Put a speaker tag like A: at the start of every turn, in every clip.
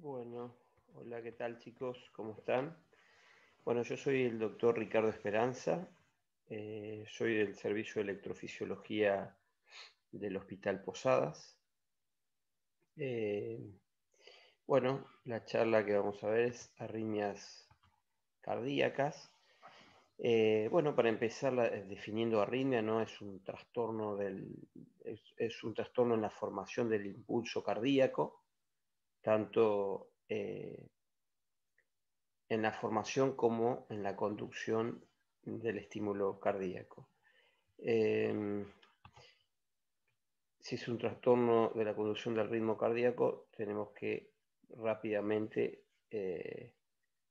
A: Bueno, hola, ¿qué tal chicos? ¿Cómo están? Bueno, yo soy el doctor Ricardo Esperanza, soy del Servicio de Electrofisiología del Hospital Posadas. Bueno, la charla que vamos a ver es arritmias cardíacas. Bueno, para empezar, definiendo arritmia, ¿no? Es un trastorno es un trastorno en la formación del impulso cardíaco, tanto en la formación como en la conducción del estímulo cardíaco. Si es un trastorno de la conducción del ritmo cardíaco, tenemos que rápidamente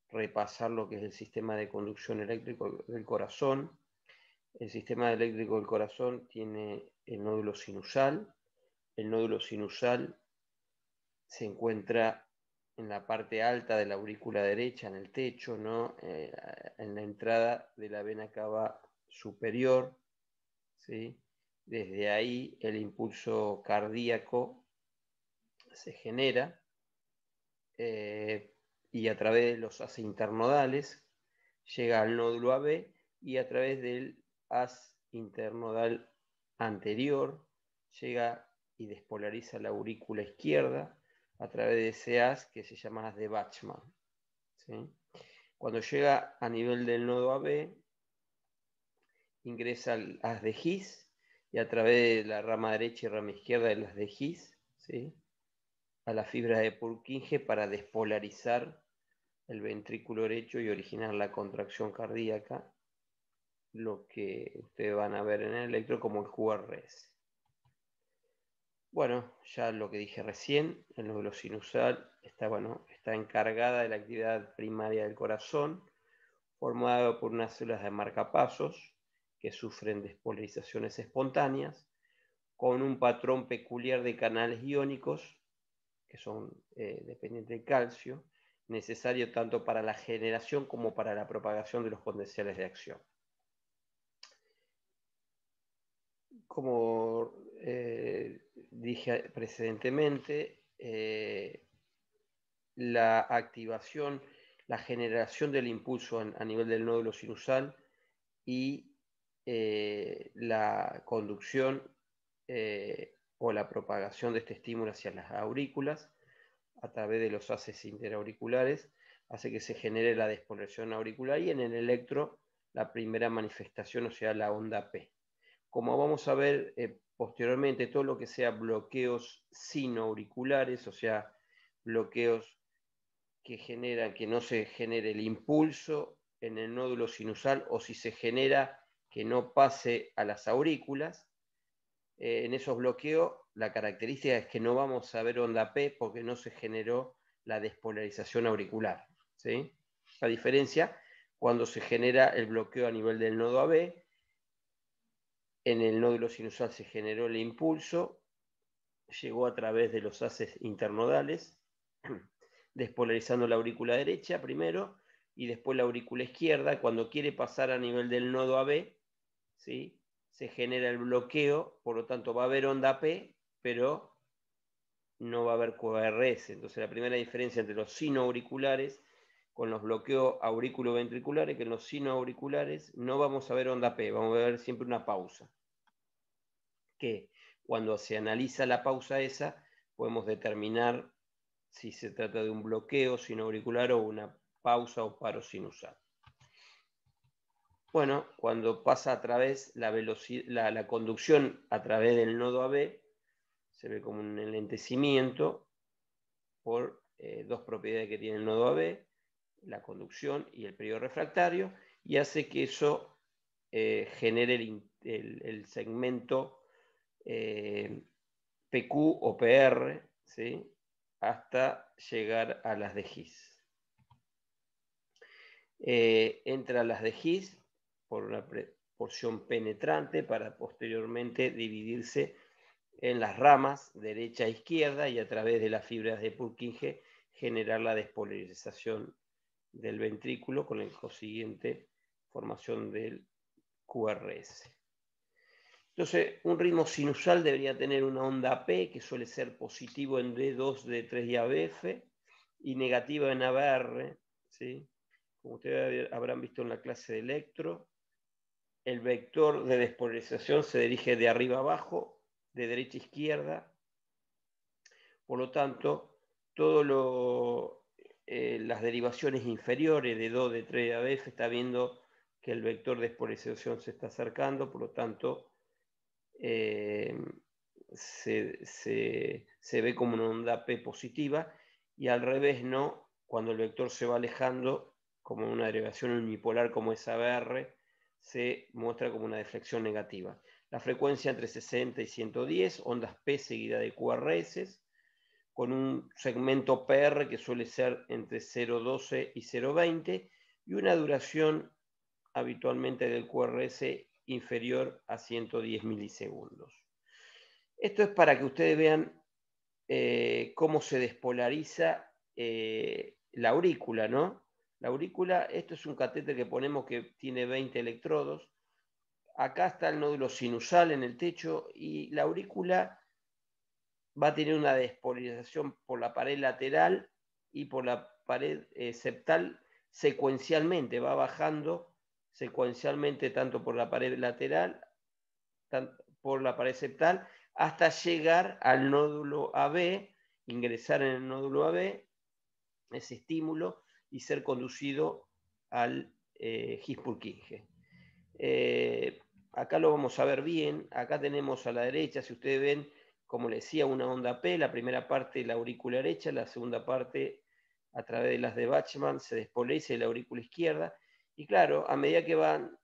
A: repasar lo que es el sistema de conducción eléctrico del corazón. El sistema eléctrico del corazón tiene el nódulo sinusal. El nódulo sinusal se encuentra en la parte alta de la aurícula derecha, en el techo, ¿no? En la entrada de la vena cava superior, ¿sí? Desde ahí el impulso cardíaco se genera y a través de los haces internodales llega al nódulo AB y a través del haz internodal anterior llega y despolariza la aurícula izquierda a través de ese haz que se llama haz de Bachmann, ¿sí? Cuando llega a nivel del nodo AB, ingresa al haz de His y a través de la rama derecha y rama izquierda del haz de His, ¿sí? A la fibra de Purkinje para despolarizar el ventrículo derecho y originar la contracción cardíaca, lo que ustedes van a ver en el electro como el QRS. Bueno, ya lo que dije recién, el nódulo sinusal está encargada de la actividad primaria del corazón, formado por unas células de marcapasos que sufren despolarizaciones espontáneas, con un patrón peculiar de canales iónicos, que son dependientes del calcio, necesario tanto para la generación como para la propagación de los potenciales de acción. Como dije precedentemente, la activación, la generación del impulso a nivel del nódulo sinusal y la conducción o la propagación de este estímulo hacia las aurículas a través de los haces interauriculares hace que se genere la despolarización auricular y en el electro la primera manifestación, o sea, la onda P. Como vamos a ver posteriormente, todo lo que sea bloqueos sinoauriculares, o sea, bloqueos que generan que no se genere el impulso en el nódulo sinusal o si se genera que no pase a las aurículas, en esos bloqueos la característica es que no vamos a ver onda P porque no se generó la despolarización auricular, ¿sí? A diferencia, cuando se genera el bloqueo a nivel del nodo AB, en el nódulo sinusal se generó el impulso, llegó a través de los haces internodales, despolarizando la aurícula derecha primero y después la aurícula izquierda. Cuando quiere pasar a nivel del nodo AB, ¿sí? Se genera el bloqueo, por lo tanto va a haber onda P, pero no va a haber QRS. Entonces la primera diferencia entre los sinoauriculares con los bloqueos auriculoventriculares, que en los sinoauriculares no vamos a ver onda P, vamos a ver siempre una pausa. Que cuando se analiza la pausa esa, podemos determinar si se trata de un bloqueo sinoauricular o una pausa o paro sinusal. Bueno, cuando pasa a través la conducción a través del nodo AB, se ve como un enlentecimiento por dos propiedades que tiene el nodo AB, la conducción y el periodo refractario, y hace que eso genere el segmento PQ o PR, ¿sí? Hasta llegar a las de His. Entra a las de His por una porción penetrante para posteriormente dividirse en las ramas derecha e izquierda y a través de las fibras de Purkinje generar la despolarización del ventrículo con el consiguiente formación del QRS. Entonces, un ritmo sinusal debería tener una onda P que suele ser positivo en D2, D3 y ABF y negativa en ABR, ¿sí? Como ustedes habrán visto en la clase de electro, el vector de despolarización se dirige de arriba a abajo, de derecha a izquierda. Por lo tanto, todas las derivaciones inferiores de 2, de 3, de ABF está viendo que el vector de despolarización se está acercando, por lo tanto, se ve como una onda P positiva, y al revés no, cuando el vector se va alejando, como una derivación unipolar como es ABR, se muestra como una deflexión negativa. La frecuencia entre 60 y 110, ondas P seguida de QRS, con un segmento PR que suele ser entre 0,12 y 0,20 y una duración habitualmente del QRS inferior a 110 milisegundos. Esto es para que ustedes vean cómo se despolariza la aurícula, ¿no? La aurícula, esto es un catéter que ponemos que tiene 20 electrodos. Acá está el nódulo sinusal en el techo y la aurícula va a tener una despolarización por la pared lateral y por la pared septal secuencialmente, va bajando secuencialmente tanto por la pared lateral, tanto por la pared septal, hasta llegar al nódulo AB, ingresar en el nódulo AB, ese estímulo, y ser conducido al His-Purkinje. Acá lo vamos a ver bien. Acá tenemos a la derecha, si ustedes ven, como les decía, una onda P, la primera parte la aurícula derecha, la segunda parte a través de las de Bachmann se despolariza la aurícula izquierda, y claro, a medida que van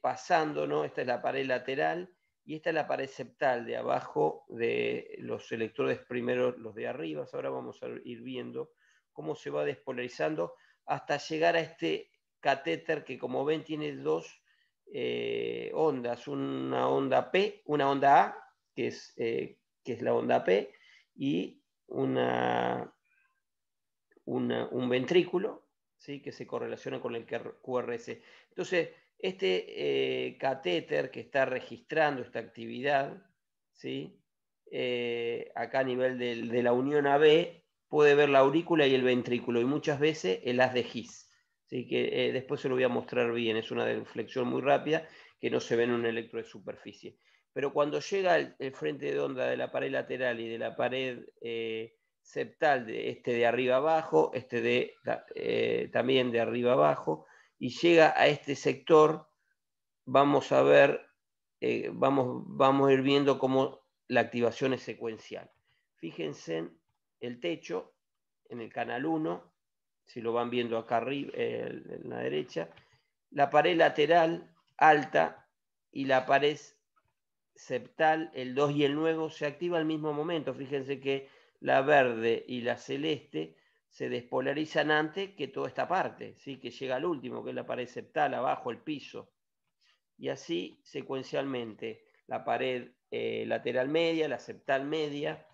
A: pasando, ¿no? Esta es la pared lateral y esta es la pared septal de abajo de los electrodes, primero los de arriba. Ahora vamos a ir viendo cómo se va despolarizando hasta llegar a este catéter que, como ven, tiene dos ondas, una onda P, una onda A, que es la onda P, y un ventrículo, ¿sí? Que se correlaciona con el QRS. Entonces, este catéter que está registrando esta actividad, ¿sí? Acá a nivel de la unión AB, puede ver la aurícula y el ventrículo, y muchas veces el haz de His. Así que después se lo voy a mostrar bien, es una deflexión muy rápida que no se ve en un electro de superficie. Pero cuando llega el frente de onda de la pared lateral y de la pared septal, de arriba abajo, también de arriba abajo, y llega a este sector, vamos a ver, vamos a ir viendo cómo la activación es secuencial. Fíjense en el techo, en el canal 1, si lo van viendo acá arriba, en la derecha, la pared lateral alta y la pared septal, el 2 y el 9, se activa al mismo momento. Fíjense que la verde y la celeste se despolarizan antes que toda esta parte, ¿sí? Que llega al último, que es la pared septal, abajo, el piso. Y así secuencialmente, la pared lateral media, la septal media,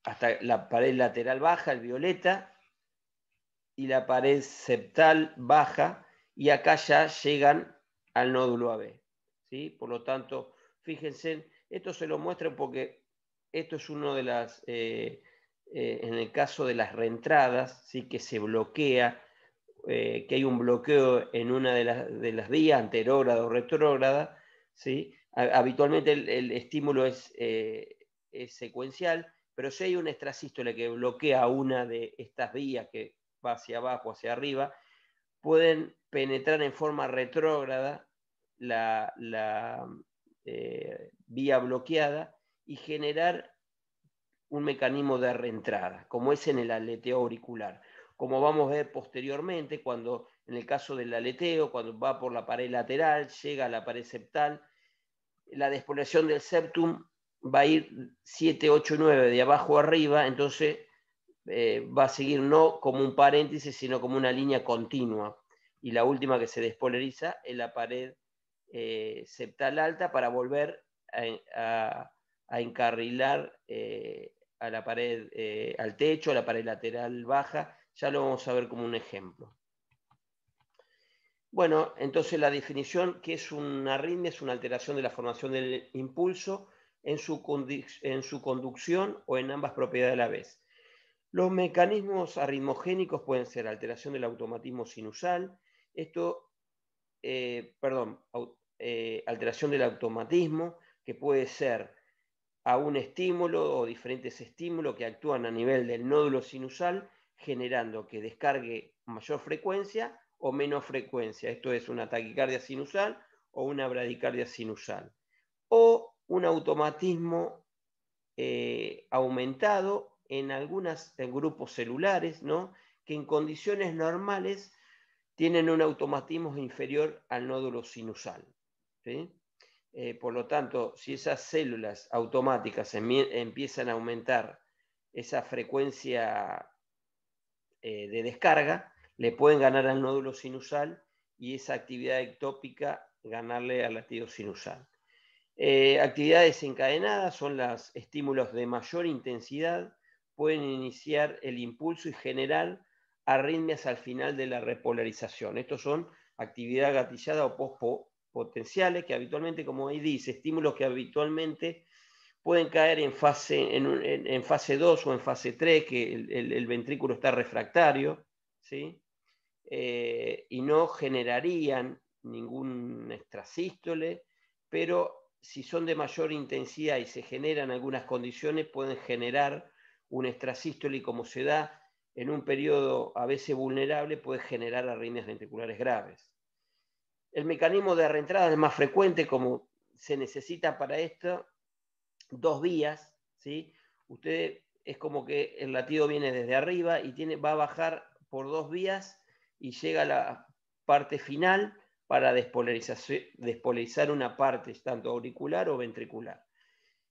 A: hasta la pared lateral baja, el violeta, y la pared septal baja, y acá ya llegan al nódulo AB. ¿Sí? Por lo tanto, fíjense, esto se lo muestro porque esto es uno de las, en el caso de las reentradas, ¿sí? Que se bloquea, que hay un bloqueo en una de las vías, anterógrada o retrógrada, ¿sí? Habitualmente el estímulo es secuencial, pero si hay una extrasístole que bloquea una de estas vías que va hacia abajo, hacia arriba, pueden penetrar en forma retrógrada la vía bloqueada y generar un mecanismo de reentrada, como es en el aleteo auricular. Como vamos a ver posteriormente, cuando en el caso del aleteo, cuando va por la pared lateral, llega a la pared septal, la despolación del septum va a ir 7, 8, 9 de abajo a arriba, entonces va a seguir no como un paréntesis, sino como una línea continua. Y la última que se despolariza es la pared septal alta para volver a encarrilar a la pared, al techo, a la pared lateral baja. Ya lo vamos a ver como un ejemplo. Bueno, entonces la definición, que es una arritmia, es una alteración de la formación del impulso en su conducción o en ambas propiedades a la vez. Los mecanismos arritmogénicos pueden ser alteración del automatismo sinusal, alteración del automatismo, que puede ser a un estímulo o diferentes estímulos que actúan a nivel del nódulo sinusal, generando que descargue mayor frecuencia o menos frecuencia. Esto es una taquicardia sinusal o una bradicardia sinusal. O un automatismo aumentado en algunos grupos celulares, ¿no? Que en condiciones normales tienen un automatismo inferior al nódulo sinusal, ¿sí? Por lo tanto, si esas células automáticas empiezan a aumentar esa frecuencia de descarga, le pueden ganar al nódulo sinusal y esa actividad ectópica ganarle al latido sinusal. Actividades encadenadas son los estímulos de mayor intensidad, pueden iniciar el impulso y generar arritmias al final de la repolarización. Estos son actividad gatillada o postpotenciales que habitualmente, como ahí dice, estímulos que habitualmente pueden caer en fase 2 o en fase 3, que el ventrículo está refractario, ¿sí? Y no generarían ningún extrasístole, pero si son de mayor intensidad y se generan algunas condiciones, pueden generar un extrasístole, y como se da en un periodo a veces vulnerable, puede generar arritmias ventriculares graves. El mecanismo de reentrada es más frecuente, como se necesita para esto 2 vías, ¿sí? Usted es como que el latido viene desde arriba y va a bajar por 2 vías y llega a la parte final para despolarizar una parte, tanto auricular o ventricular.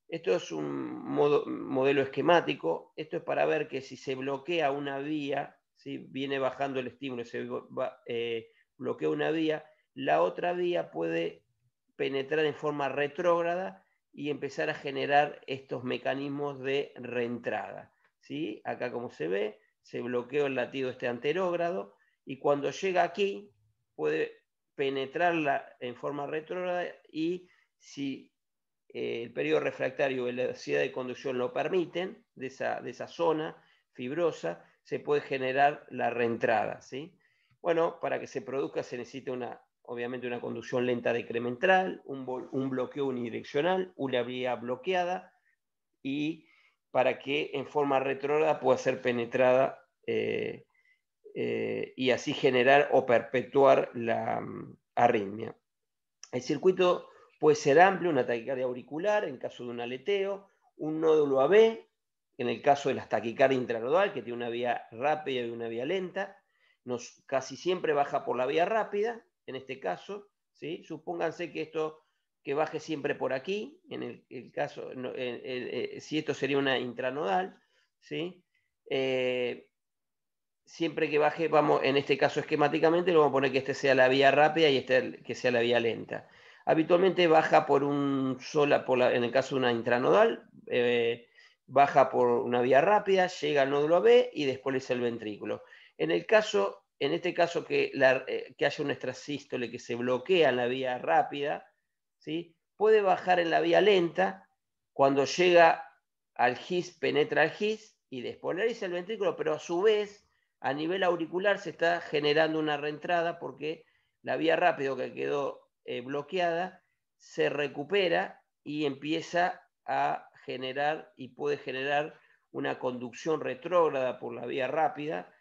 A: Esto es un modelo esquemático. Esto es para ver que si se bloquea una vía, ¿sí? Viene bajando el estímulo, bloquea una vía, la otra vía puede penetrar en forma retrógrada y empezar a generar estos mecanismos de reentrada, ¿sí? Acá, como se ve, se bloqueó el latido anterógrado, y cuando llega aquí puede penetrarla en forma retrógrada, y si el periodo refractario y la velocidad de conducción lo permiten, de esa zona fibrosa, se puede generar la reentrada, ¿sí? Bueno, para que se produzca se necesita obviamente una conducción lenta decremental, un bloqueo unidireccional, una vía bloqueada, y para que en forma retrógrada pueda ser penetrada y así generar o perpetuar la arritmia. El circuito puede ser amplio, una taquicardia auricular en caso de un aleteo, un nódulo AB en el caso de la taquicardia intranodal, que tiene una vía rápida y una vía lenta. Casi siempre baja por la vía rápida, en este caso, ¿sí? Supónganse que que baje siempre por aquí, en el caso, si esto sería una intranodal, ¿sí? Siempre que baje, en este caso esquemáticamente, lo vamos a poner que este sea la vía rápida y que sea la vía lenta. Habitualmente baja en el caso de una intranodal, baja por una vía rápida, llega al nódulo B y despolariza el ventrículo. En este caso que haya un extrasístole que se bloquea en la vía rápida, ¿sí? Puede bajar en la vía lenta, cuando llega al GIS, penetra al GIS y despolariza el ventrículo, pero a su vez, a nivel auricular se está generando una reentrada porque la vía rápida que quedó bloqueada se recupera y empieza a generar y puede generar una conducción retrógrada por la vía rápida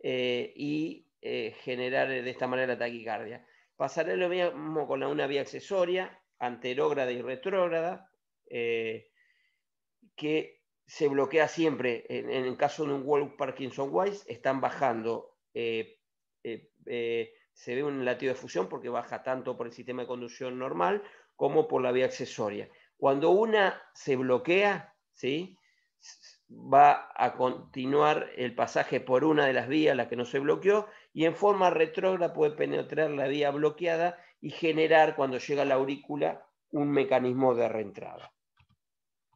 A: y generar de esta manera la taquicardia. Pasará lo mismo con una vía accesoria, anterógrada y retrógrada, que se bloquea siempre. En el caso de un Wolff-Parkinson-White están bajando, se ve un latido de fusión porque baja tanto por el sistema de conducción normal como por la vía accesoria. Cuando una se bloquea, ¿sí? Va a continuar el pasaje por una de las vías, la que no se bloqueó, y en forma retrógrada puede penetrar la vía bloqueada y generar, cuando llega a la aurícula, un mecanismo de reentrada.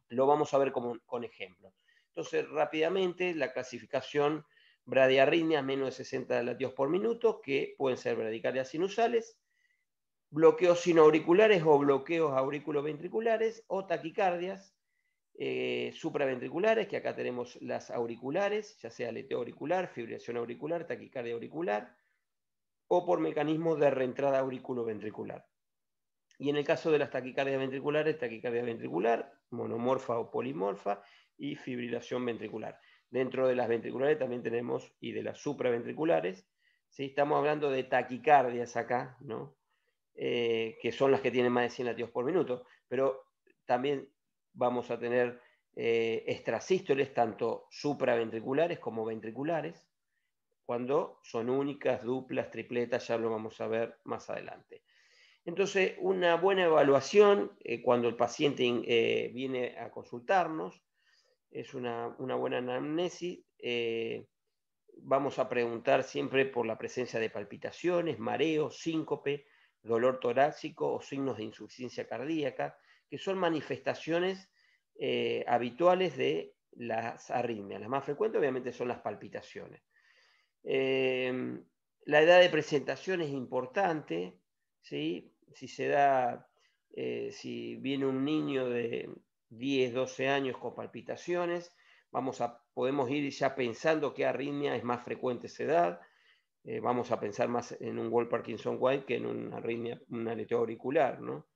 A: Lo vamos a ver con ejemplos. Entonces, rápidamente, la clasificación: bradiarritmias menos de 60 latidos por minuto, que pueden ser bradicardias sinusales, bloqueos sinoauriculares o bloqueos auriculoventriculares o taquicardias supraventriculares, que acá tenemos las auriculares, ya sea aleteo auricular, fibrilación auricular, taquicardia auricular, o por mecanismo de reentrada auriculoventricular. Y en el caso de las taquicardias ventriculares, taquicardia ventricular, monomorfa o polimorfa, y fibrilación ventricular. Dentro de las ventriculares también tenemos, y de las supraventriculares, ¿sí? Estamos hablando de taquicardias acá, ¿no? Que son las que tienen más de 100 latidos por minuto, pero también vamos a tener extrasístoles, tanto supraventriculares como ventriculares, cuando son únicas, duplas, tripletas, ya lo vamos a ver más adelante. Entonces, una buena evaluación cuando el paciente viene a consultarnos, es una buena anamnesis. Vamos a preguntar siempre por la presencia de palpitaciones, mareo, síncope, dolor torácico o signos de insuficiencia cardíaca, que son manifestaciones habituales de las arritmias. Las más frecuentes obviamente son las palpitaciones. La edad de presentación es importante, ¿sí? Si se da, si viene un niño de 10, 12 años con palpitaciones, podemos ir ya pensando qué arritmia es más frecuente a esa edad. Vamos a pensar más en un Wolff Parkinson White que en una arritmia, un aleteo auricular, ¿no?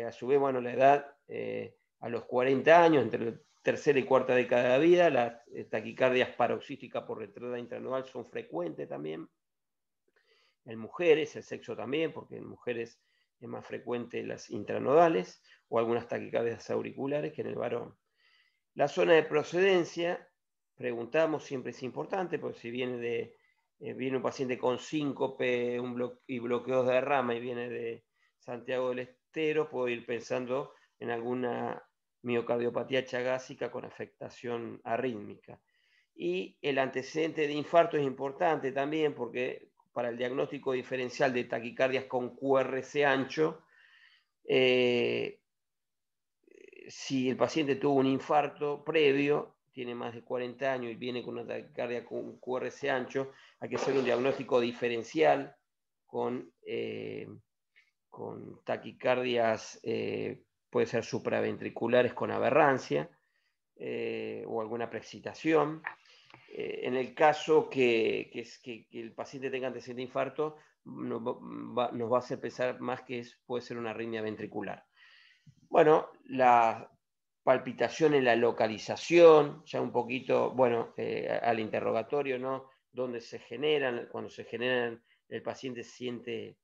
A: A su vez, bueno, la edad a los 40 años, entre la tercera y cuarta década de la vida, las taquicardias paroxísticas por reentrada intranual son frecuentes también. En mujeres, el sexo también, porque en mujeres es más frecuente las intranodales o algunas taquicardias auriculares que en el varón. La zona de procedencia, preguntamos, siempre es importante, porque si viene viene un paciente con síncope y bloqueos de derrama y viene de Santiago del Estero, puedo ir pensando en alguna miocardiopatía chagásica con afectación arrítmica. Y el antecedente de infarto es importante también porque para el diagnóstico diferencial de taquicardias con QRS ancho, si el paciente tuvo un infarto previo, tiene más de 40 años y viene con una taquicardia con QRS ancho, hay que hacer un diagnóstico diferencial con taquicardias, puede ser supraventriculares con aberrancia o alguna preexcitación. En el caso que el paciente tenga antecedente de infarto, nos va a hacer pensar más que puede ser una arritmia ventricular. Bueno, la palpitación en la localización, ya un poquito, bueno, al interrogatorio, ¿no? ¿Dónde se generan? Cuando se generan, el paciente siente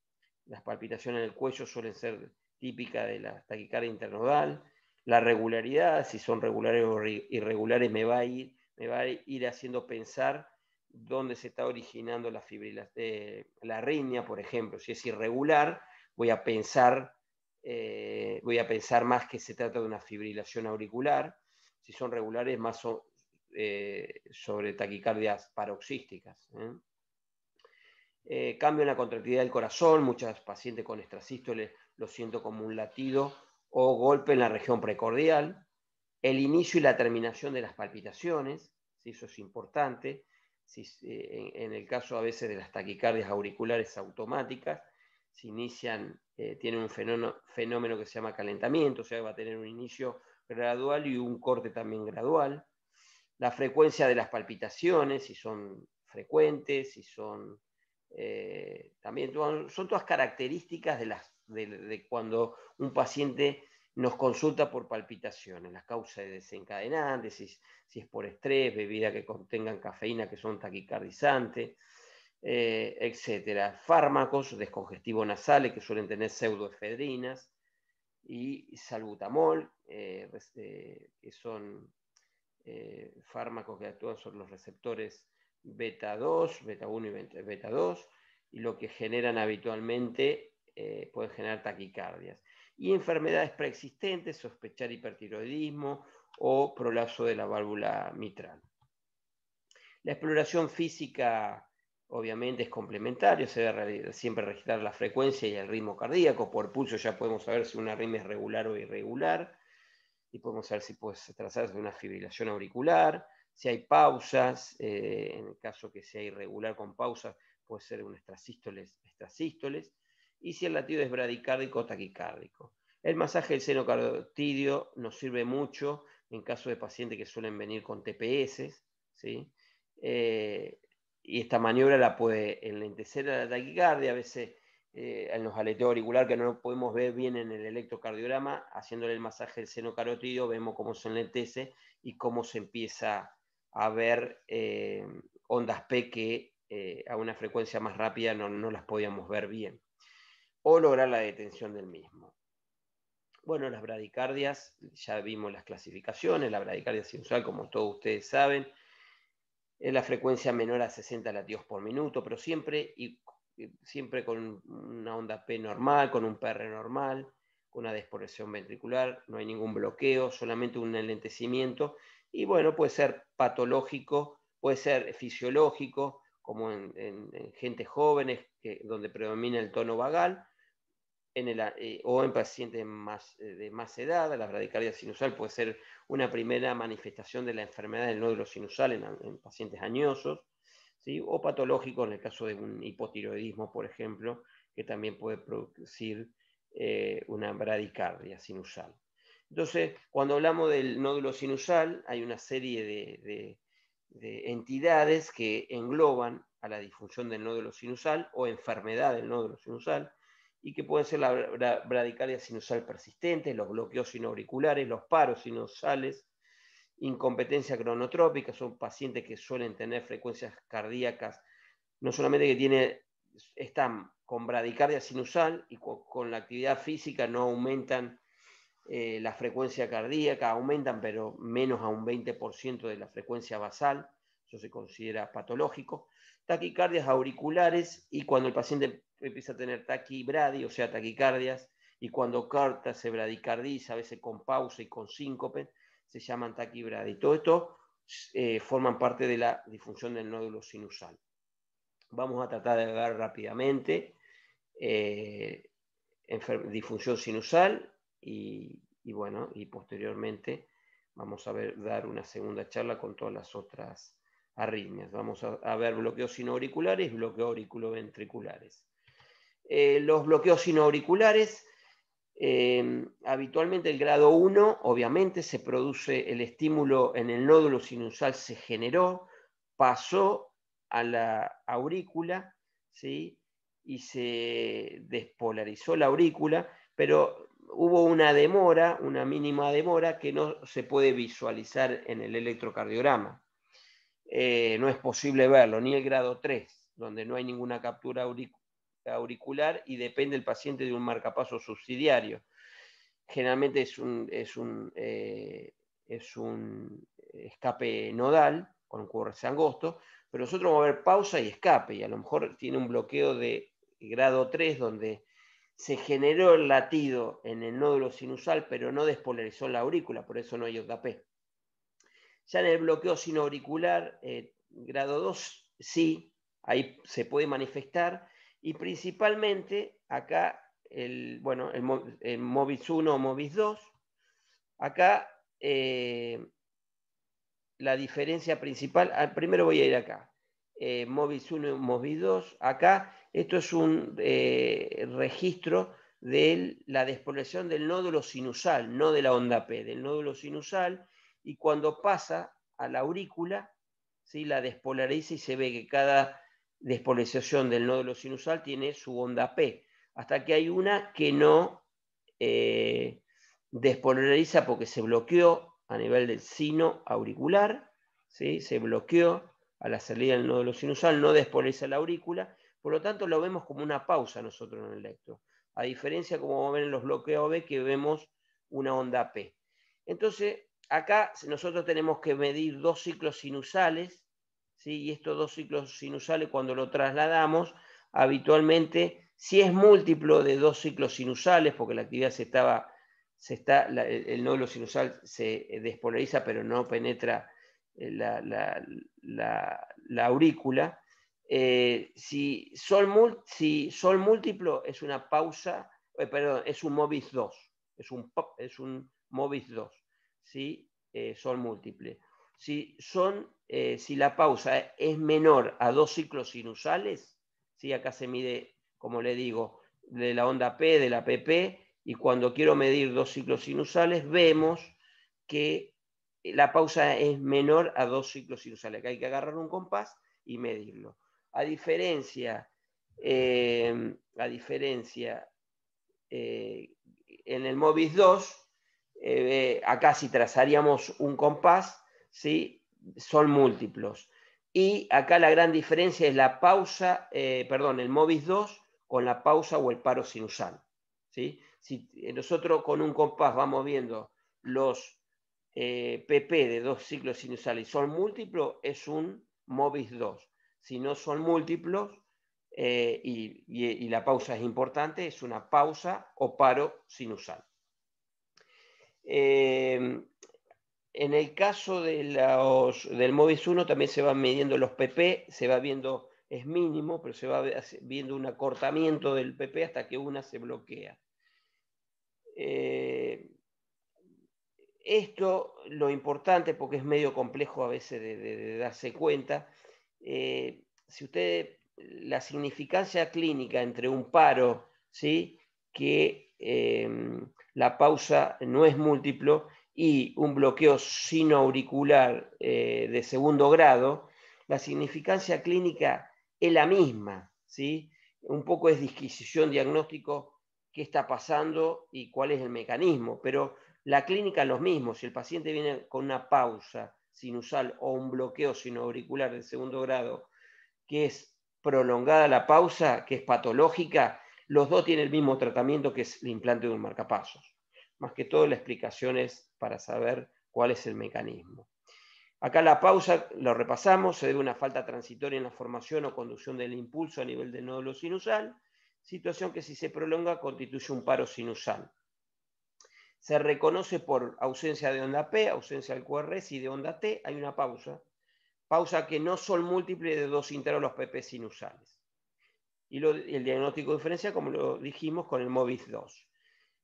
A: las palpitaciones en el cuello, suelen ser típicas de la taquicardia internodal. La regularidad, si son regulares o irregulares, me va a ir haciendo pensar dónde se está originando la arritmia, por ejemplo. Si es irregular, voy a pensar más que se trata de una fibrilación auricular. Si son regulares, más sobre taquicardias paroxísticas. Cambio en la contractilidad del corazón, muchos pacientes con extrasístoles lo siento como un latido o golpe en la región precordial. El inicio y la terminación de las palpitaciones, ¿sí? Eso es importante. En el caso a veces de las taquicardias auriculares automáticas, se inician, tienen un fenómeno que se llama calentamiento, o sea, va a tener un inicio gradual y un corte también gradual. La frecuencia de las palpitaciones, si son frecuentes, si son también son todas características de cuando un paciente nos consulta por palpitaciones, las causas desencadenantes, si es por estrés, bebida que contengan cafeína que son taquicardizantes, etcétera. Fármacos descongestivos nasales que suelen tener pseudoefedrinas y salbutamol, que son fármacos que actúan sobre los receptores beta 2, beta 1 y beta 2, y lo que generan habitualmente pueden generar taquicardias. Y enfermedades preexistentes, sospechar hipertiroidismo o prolapso de la válvula mitral. La exploración física obviamente es complementaria, se debe siempre registrar la frecuencia y el ritmo cardíaco. Por pulso ya podemos saber si una arritmia es regular o irregular y podemos saber si puede tratarse de una fibrilación auricular, si hay pausas, en el caso que sea irregular con pausas, puede ser un extrasístoles. y si el latido es bradicárdico o taquicárdico. El masaje del seno carotídeo nos sirve mucho en caso de pacientes que suelen venir con TPS, ¿sí? Y esta maniobra la puede enlentecer a la taquicardia, a veces en los aleteos auriculares que no lo podemos ver bien en el electrocardiograma, haciéndole el masaje del seno carotídeo, vemos cómo se enlentece y cómo se empieza a ver ondas P que a una frecuencia más rápida no las podíamos ver bien, o lograr la detención del mismo. Bueno, las bradicardias, ya vimos las clasificaciones. La bradicardia sinusal, como todos ustedes saben, es la frecuencia menor a 60 latidos por minuto, pero siempre con una onda P normal, con un PR normal, con una despolarización ventricular, no hay ningún bloqueo, solamente un enlentecimiento. Y bueno, puede ser patológico, puede ser fisiológico, como en gente jóvenes donde predomina el tono vagal, o en pacientes de más edad. La bradicardia sinusal puede ser una primera manifestación de la enfermedad del nódulo sinusal en pacientes añosos, ¿sí? O patológico en el caso de un hipotiroidismo, por ejemplo, que también puede producir una bradicardia sinusal. Entonces, cuando hablamos del nódulo sinusal, hay una serie de entidades que engloban a la disfunción del nódulo sinusal o enfermedad del nódulo sinusal, y que pueden ser la bradicardia sinusal persistente, los bloqueos sinoauriculares, los paros sinusales, incompetencia cronotrópica. Son pacientes que suelen tener frecuencias cardíacas, no solamente que están con bradicardia sinusal y con la actividad física no aumentan la frecuencia cardíaca, aumentan pero menos a un 20% de la frecuencia basal. Eso se considera patológico. Taquicardias auriculares, y cuando el paciente empieza a tener taquibradia, o sea, taquicardias, y cuando corta se bradicardiza, a veces con pausa y con síncope, se llaman taquibradia. Y todo esto forman parte de la disfunción del nódulo sinusal. Vamos a tratar de ver rápidamente disfunción sinusal y bueno, y posteriormente vamos a dar una segunda charla con todas las otras arritmias. Vamos a ver bloqueos sinoauriculares y bloqueos auriculoventriculares. Los bloqueos sinoauriculares, habitualmente el grado 1, obviamente se produce el estímulo en el nódulo sinusal, se generó, pasó a la aurícula, ¿sí? Y se despolarizó la aurícula, pero hubo una demora, una mínima demora que no se puede visualizar en el electrocardiograma. No es posible verlo, ni el grado 3, donde no hay ninguna captura auricular y depende el paciente de un marcapaso subsidiario. Generalmente es un escape nodal con un QRS angosto, pero nosotros vamos a ver pausa y escape, y a lo mejor tiene un bloqueo de grado 3 donde se generó el latido en el nódulo sinusal, pero no despolarizó la aurícula, por eso no hay onda P. Ya en el bloqueo sinoauricular, grado 2, sí, ahí se puede manifestar, y principalmente acá, el MOVIS 1 o MOVIS 2, acá la diferencia principal, primero voy a ir acá, MOVIS 1 y MOVIS 2, acá esto es un registro de la despolarización del nódulo sinusal, no de la onda P, del nódulo sinusal, y cuando pasa a la aurícula, ¿sí? La despolariza y se ve que cada despolarización del nódulo sinusal tiene su onda P, hasta que hay una que no despolariza porque se bloqueó a nivel del sino auricular, ¿sí? Se bloqueó a la salida del nódulo sinusal, no despolariza la aurícula, por lo tanto lo vemos como una pausa nosotros en el electro, a diferencia como ven en los bloqueos B, que vemos una onda P. Entonces, acá nosotros tenemos que medir dos ciclos sinusales, ¿sí? Y estos dos ciclos sinusales, cuando lo trasladamos, habitualmente, si es múltiplo de dos ciclos sinusales, porque la actividad el nódulo sinusal se despolariza, pero no penetra la aurícula. Si son múltiplo, es una pausa, es un MOVIS 2, es un MOVIS 2, ¿sí? Sol múltiple. Si la pausa es menor a dos ciclos sinusales, ¿sí? Acá se mide, como le digo, de la onda P, de la PP, y cuando quiero medir 2 ciclos sinusales, vemos que la pausa es menor a 2 ciclos sinusales, que hay que agarrar un compás y medirlo. A diferencia en el MOBIS 2, acá si trazaríamos un compás, ¿sí? Son múltiplos. Y acá la gran diferencia es la pausa, el MOBIS 2 con la pausa o el paro sinusal, ¿sí? Si nosotros con un compás vamos viendo los PP de 2 ciclos sinusales y son múltiplos, es un MOBIS 2. Si no son múltiplos y la pausa es importante, es una pausa o paro sinusal. En el caso del MOBIS 1 también se van midiendo los PP, se va viendo, es mínimo, pero se va viendo un acortamiento del PP hasta que una se bloquea. Esto, lo importante, porque es medio complejo a veces de darse cuenta, si usted, la significancia clínica entre un paro, ¿sí? Que la pausa no es múltiplo, y un bloqueo sinoauricular de segundo grado, la significancia clínica es la misma, ¿sí? Un poco es disquisición diagnóstico, qué está pasando y cuál es el mecanismo, pero la clínica es lo mismo. Si el paciente viene con una pausa sinusal o un bloqueo sinoauricular de segundo grado, que es prolongada la pausa, que es patológica, los dos tienen el mismo tratamiento, que es el implante de un marcapasos. Más que todo, la explicación es para saber cuál es el mecanismo. Acá la pausa, lo repasamos, se debe a una falta transitoria en la formación o conducción del impulso a nivel del nódulo sinusal, situación que si se prolonga constituye un paro sinusal. Se reconoce por ausencia de onda P, ausencia del QRS y de onda T, hay una pausa. Pausa que no son múltiples de 2 intervalos PP sinusales. Y el diagnóstico diferencial, como lo dijimos, con el MOBIS 2.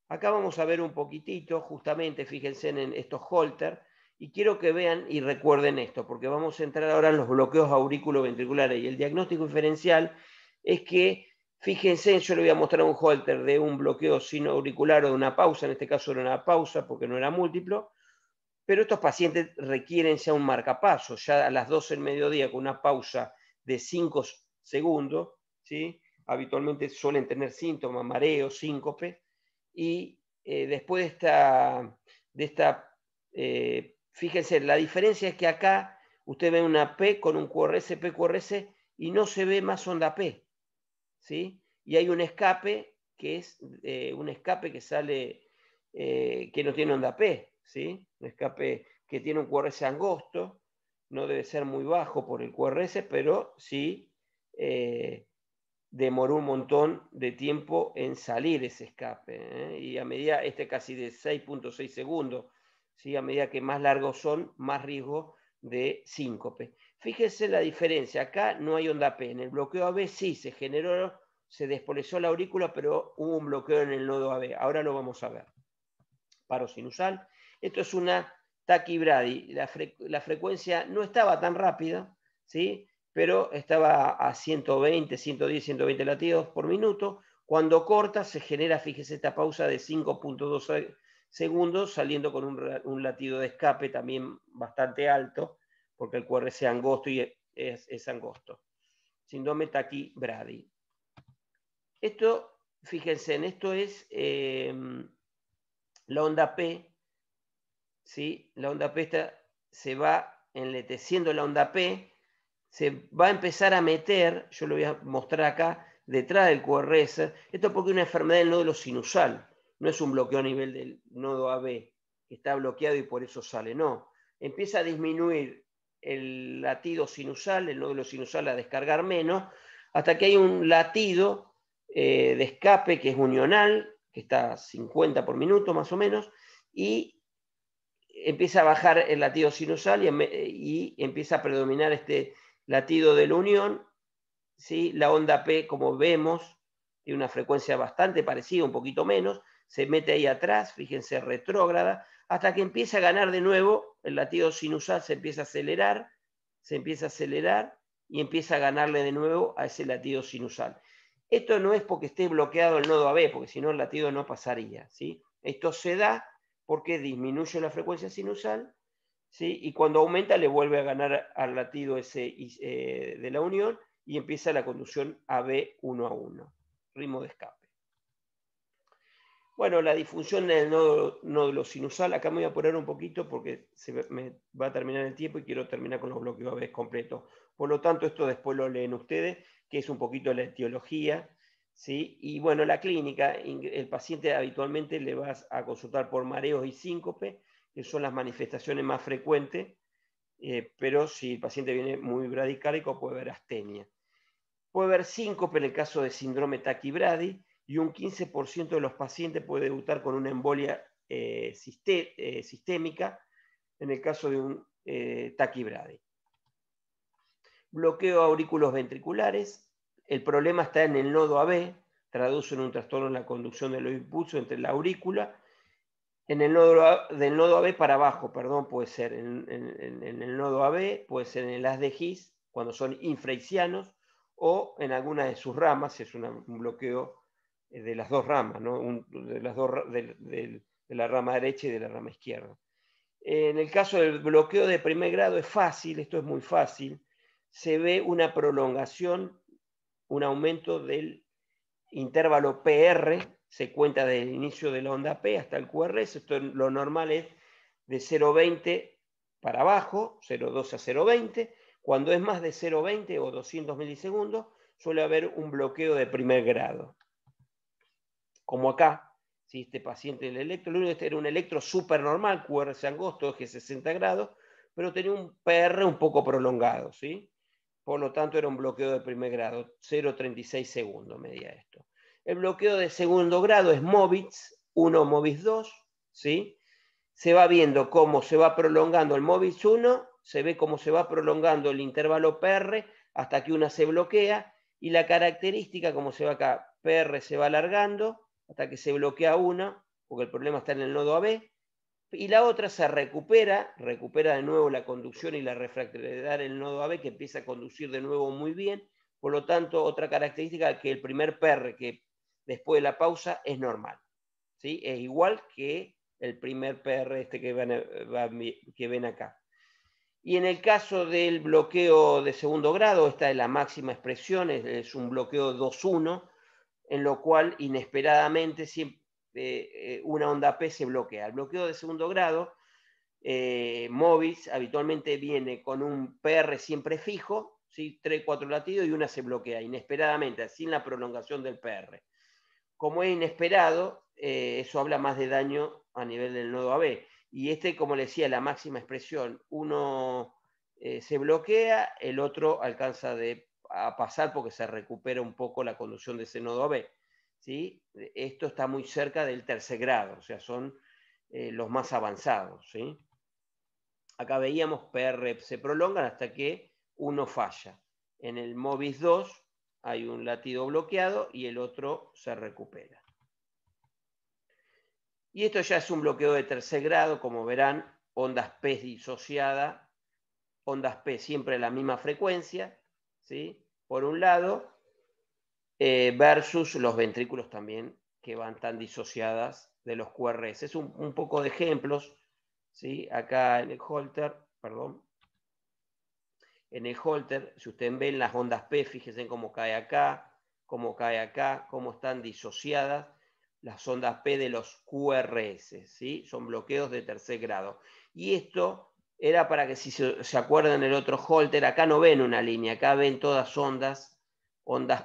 A: Acá vamos a ver un poquitito, justamente, fíjense en estos Holter, y quiero que vean y recuerden esto, porque vamos a entrar ahora en los bloqueos auriculoventriculares. Y el diagnóstico diferencial es que, fíjense, yo le voy a mostrar un Holter de un bloqueo sinoauricular o de una pausa, en este caso era una pausa porque no era múltiplo, pero estos pacientes requieren ya un marcapasos, ya a las 12 del mediodía con una pausa de 5 segundos, ¿sí? Habitualmente suelen tener síntomas, mareo, síncope, y después de esta fíjense, la diferencia es que acá usted ve una P con un QRS, PQRS, y no se ve más onda P, ¿sí? Y hay un escape que es un escape que sale, que no tiene onda P, ¿sí? Un escape que tiene un QRS angosto, no debe ser muy bajo por el QRS, pero sí demoró un montón de tiempo en salir ese escape, y a medida, casi de 6.6 segundos, ¿sí? A medida que más largos son, más riesgo de síncope. Fíjense la diferencia, acá no hay onda P, en el bloqueo AB sí se generó, se despolezó la aurícula, pero hubo un bloqueo en el nodo AB, ahora lo vamos a ver. Paro sinusal, esto es una taquibradi, la frecuencia no estaba tan rápida, ¿sí? Pero estaba a 120, 110, 120 latidos por minuto. Cuando corta se genera, fíjese, esta pausa de 5.2 segundos, saliendo con un latido de escape también bastante alto, porque el QRS es angosto y es angosto. Síndrome taquibradi. Esto, fíjense, en esto es la onda P, ¿sí? La onda P se va enleteciendo la onda P, se va a empezar a meter, yo lo voy a mostrar acá, detrás del QRS. Esto porque es una enfermedad del nódulo sinusal, no es un bloqueo a nivel del nodo AB, que está bloqueado y por eso sale, no. Empieza a disminuir el latido sinusal, el nódulo sinusal a descargar menos, hasta que hay un latido de escape que es unional, que está a 50 por minuto más o menos, y empieza a bajar el latido sinusal y empieza a predominar este latido de la unión, ¿sí? La onda P, como vemos, tiene una frecuencia bastante parecida, un poquito menos, se mete ahí atrás, fíjense, retrógrada, hasta que empieza a ganar de nuevo, el latido sinusal se empieza a acelerar y empieza a ganarle de nuevo a ese latido sinusal. Esto no es porque esté bloqueado el nodo AB, porque si no el latido no pasaría, ¿sí? Esto se da porque disminuye la frecuencia sinusal, ¿sí? Y cuando aumenta le vuelve a ganar al latido ese de la unión y empieza la conducción AB 1 a 1, ritmo de escape. Bueno, la disfunción del nódulo sinusal, acá me voy a apurar un poquito porque me va a terminar el tiempo y quiero terminar con los bloqueos AB completos. Por lo tanto, esto después lo leen ustedes, que es un poquito la etiología, ¿sí? Y bueno, la clínica, el paciente habitualmente le vas a consultar por mareos y síncope, que son las manifestaciones más frecuentes, pero si el paciente viene muy bradicárdico puede haber astenia. Puede haber síncope en el caso de síndrome taquibradi, y un 15% de los pacientes puede debutar con una embolia sistémica en el caso de un taquibradi. Bloqueo aurículos ventriculares. El problema está en el nodo AB, traduce en un trastorno en la conducción de los impulsos entre la aurícula. En el nodo del nodo AB para abajo, perdón, puede ser en el nodo AB, puede ser en el haz de His, cuando son infraixianos, o en alguna de sus ramas, es un bloqueo de las dos ramas, ¿no? de la rama derecha y de la rama izquierda. En el caso del bloqueo de primer grado es fácil, esto es muy fácil, se ve una prolongación, un aumento del intervalo PR, se cuenta desde el inicio de la onda P hasta el QRS, esto lo normal es de 0,20 para abajo, 0,12 a 0,20, cuando es más de 0,20 o 200 milisegundos, suele haber un bloqueo de primer grado. Como acá, si este paciente del electro, este era un electro súper normal, QRS angosto, eje 60 grados, pero tenía un PR un poco prolongado, ¿sí? Por lo tanto era un bloqueo de primer grado, 0,36 segundos medía esto. El bloqueo de segundo grado es MOVITS 1, MOVITS 2, ¿sí? Se va viendo cómo se va prolongando el MOVITS 1, se ve cómo se va prolongando el intervalo PR hasta que una se bloquea, y la característica, como se va acá, PR se va alargando hasta que se bloquea una, porque el problema está en el nodo AB, y la otra se recupera de nuevo la conducción y la refractariedad del nodo AB, que empieza a conducir de nuevo muy bien. Por lo tanto, otra característica, que el primer PR que después de la pausa es normal, ¿sí? Es igual que el primer PR este que ven acá. Y en el caso del bloqueo de segundo grado, esta es la máxima expresión, es un bloqueo 2-1, en lo cual inesperadamente siempre una onda P se bloquea. El bloqueo de segundo grado, MOVITS habitualmente viene con un PR siempre fijo, ¿sí? 3-4 latidos, y una se bloquea inesperadamente, sin la prolongación del PR. Como es inesperado, eso habla más de daño a nivel del nodo AB. Y este, como le decía, la máxima expresión, uno se bloquea, el otro alcanza a pasar porque se recupera un poco la conducción de ese nodo AB. ¿Sí? Esto está muy cerca del tercer grado, o sea, son los más avanzados. ¿Sí? Acá veíamos PR se prolongan hasta que uno falla. En el MOVITS 2 hay un latido bloqueado y el otro se recupera. Y esto ya es un bloqueo de tercer grado, como verán, ondas P disociadas, ondas P siempre a la misma frecuencia, ¿sí? Por un lado, versus los ventrículos también, que van tan disociadas de los QRS. Es un poco de ejemplos, ¿sí? Acá en el Holter, perdón. En el Holter, si ustedes ven las ondas P, fíjense cómo cae acá, cómo están disociadas las ondas P de los QRS, ¿sí? Son bloqueos de tercer grado. Y esto era para que, si se acuerdan el otro Holter, acá no ven una línea, acá ven todas ondas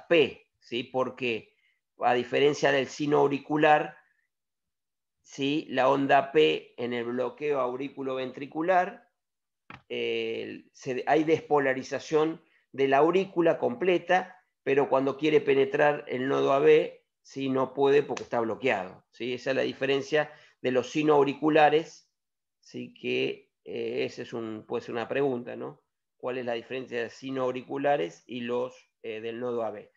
A: P, ¿sí? Porque a diferencia del sino auricular, ¿sí? La onda P en el bloqueo aurículo-ventricular, hay despolarización de la aurícula completa, pero cuando quiere penetrar el nodo AB, ¿sí? No puede porque está bloqueado. ¿Sí? Esa es la diferencia de los sinoauriculares, ¿sí? Que esa puede ser una pregunta, ¿no? ¿Cuál es la diferencia de sinoauriculares y los del nodo AB?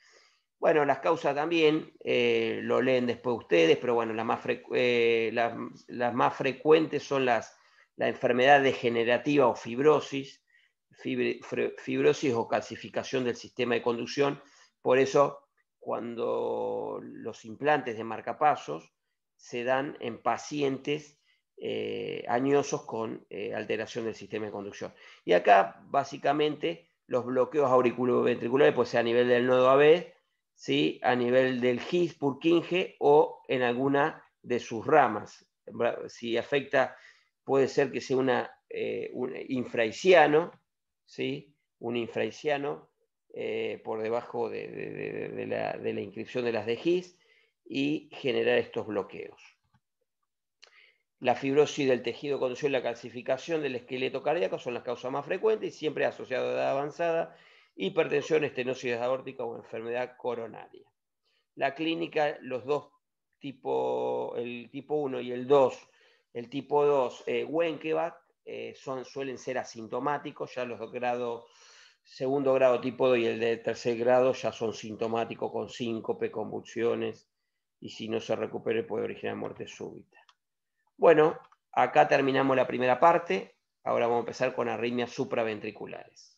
A: Bueno, las causas también lo leen después ustedes, pero bueno, las más frecuentes son la enfermedad degenerativa o fibrosis o calcificación del sistema de conducción. Por eso cuando los implantes de marcapasos se dan en pacientes añosos con alteración del sistema de conducción. Y acá, básicamente, los bloqueos auriculoventriculares, pues sea a nivel del nodo AB, ¿sí? A nivel del His, Purkinje o en alguna de sus ramas. Si afecta, puede ser que sea un infraisiano, ¿sí? Un infraisiano por debajo de la inscripción de las de His y generar estos bloqueos. La fibrosis del tejido conducción y la calcificación del esqueleto cardíaco son las causas más frecuentes y siempre asociadas a edad avanzada, hipertensión, estenosis aórtica o enfermedad coronaria. La clínica, los dos tipos, el tipo 1 y el 2, el tipo 2, Wenckebach, suelen ser asintomáticos, ya los de grado, segundo grado tipo 2 y el de tercer grado ya son sintomáticos con síncope, convulsiones, y si no se recupere puede originar muerte súbita. Bueno, acá terminamos la primera parte. Ahora vamos a empezar con arritmias supraventriculares.